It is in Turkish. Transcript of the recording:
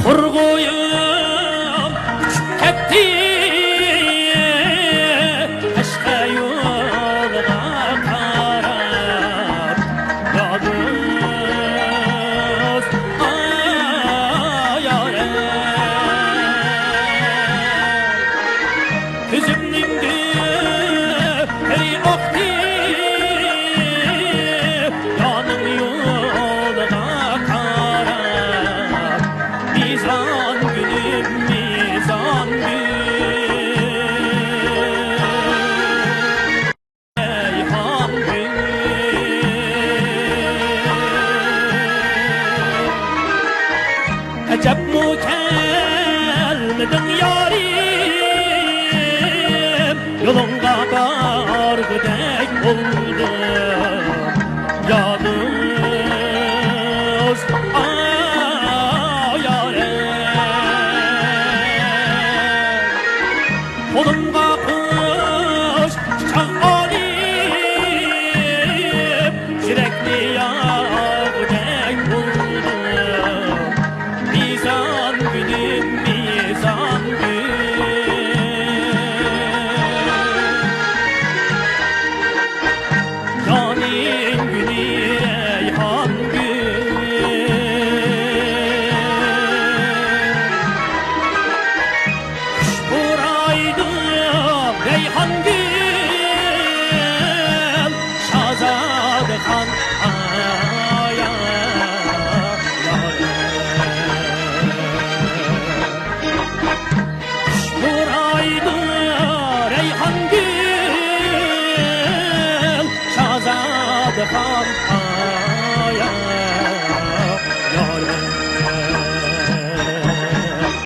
Vurguyum ketdi aşka yolga qarab yalnız ayare Hüzünün gülleri aktı yanım yolga qarab mizan gülüm mizan Reyhan gül Ecep mukelmedin yarim Yolunga bargudek oldum Yalnız ayare Kolumga kuş çiçek alıp Yürekli yağdek oldum Mizan gülüm mizan Canin gülü reyhan Buraydı reyhan gül Şahzade kan aya Buraydı reyhan gül Şahzade kan